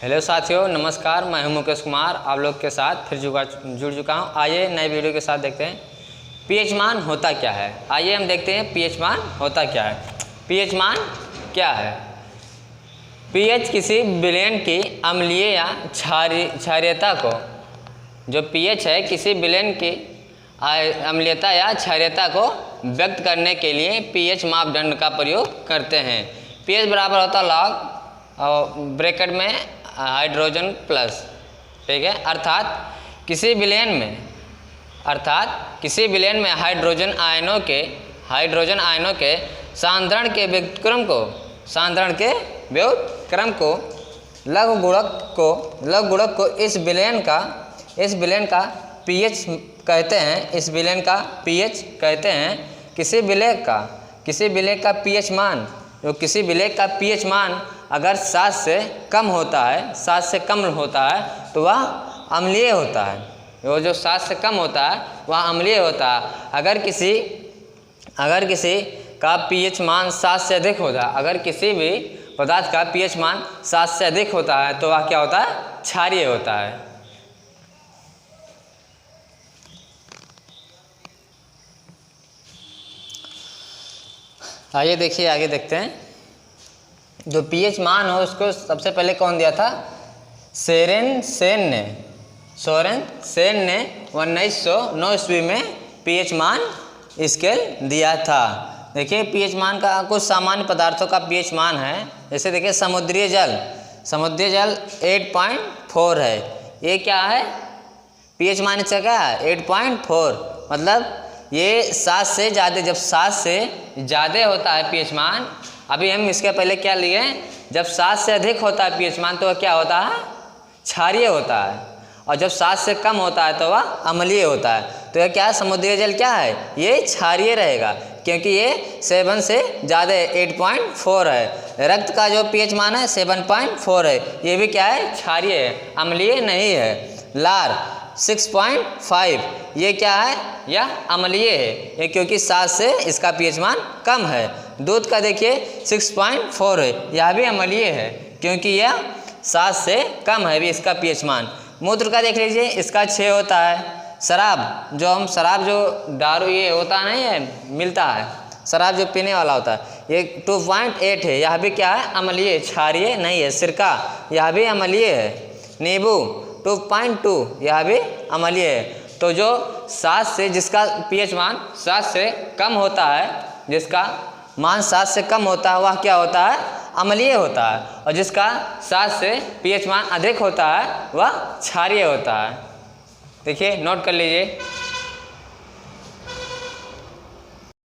Hello साथियों, नमस्कार। मैं हूं मुकेश कुमार, आप लोग के साथ फिर जुड़ चुका हूं। आइए नए वीडियो के साथ देखते हैं पीएच मान होता क्या है। आइए हम देखते हैं पीएच मान होता क्या है। पीएच मान क्या है? पीएच किसी विलयन की अम्लीय या क्षारीयता को, जो पीएच है किसी विलयन की अम्लीयता या क्षारीयता को व्यक्त करने के लिए पीएच मापदंड का प्रयोग करते हैं। पीएच बराबर होता लॉग और ब्रैकेट में हाइड्रोजन प्लस, ठीक है। अर्थात किसी विलयन में हाइड्रोजन आयनों के सांद्रण के व्युत्क्रम को लघु गुणक को इस विलयन का पीएच कहते हैं। इस विलयन का पीएच कहते हैं। किसी विलय का पीएच मान अगर 7 से कम होता है तो वह अम्लीय होता है। वो जो 7 से कम होता है वह अम्लीय होता है। अगर किसी का पीएच मान 7 से अधिक होता है, अगर किसी भी पदार्थ का पीएच मान 7 से अधिक होता है तो वह क्या होता है? क्षारीय होता है। आइए देखिए, आगे देखते हैं। जो पीएच मान हो उसको सबसे पहले कौन दिया था? सोरेन सेन ने 1909 ईस्वी में पीएच मान स्केल दिया था। देखिए पीएच मान का कुछ सामान्य पदार्थों का पीएच मान है। जैसे देखिए समुद्री जल 8.4 है। ये क्या है? पीएच मान इसका क्या है? 8.4। मतलब ये 7 से ज़्यादा, जब 7 से ज़्यादा होता है पीएच मान, अभी हम इसके पहले क्या लिए, जब 7 से अधिक होता है पीएच मान तो वह क्या होता है? क्षारीय होता है। और जब 7 से कम होता है तो वह अम्लीय होता है। तो यह क्या है? समुद्री जल क्या है? ये क्षारीय रहेगा क्योंकि ये 7 से ज़्यादा 8.4 है। रक्त का जो पीएच मान है 7.4 है। ये भी क्या है? क्षारीय है, अम्लीय नहीं है। लार 6.5, ये क्या है? यह अम्लीय है, ये क्योंकि 7 से इसका पीएच मान कम है। दूध का देखिए 6.4 है, यह भी अम्लीय है क्योंकि यह 7 से कम है भी इसका पीएच मान। मूत्र का देख लीजिए, इसका 6 होता है। शराब जो दारू ये होता नहीं है, मिलता है शराब जो पीने वाला होता है, ये 2.8 है। यह भी क्या है? अम्लीय, क्षारीय नहीं है। सिरका यह भी अम्लीय है। नींबू 2.2, यह भी अम्लीय है। तो जो 7 से, जिसका पीएच मान 7 से कम होता है, जिसका मान 7 से कम होता है वह क्या होता है? अम्लीय होता है। और जिसका 7 से पीएच मान अधिक होता है वह क्षारीय होता है। देखिए नोट कर लीजिए।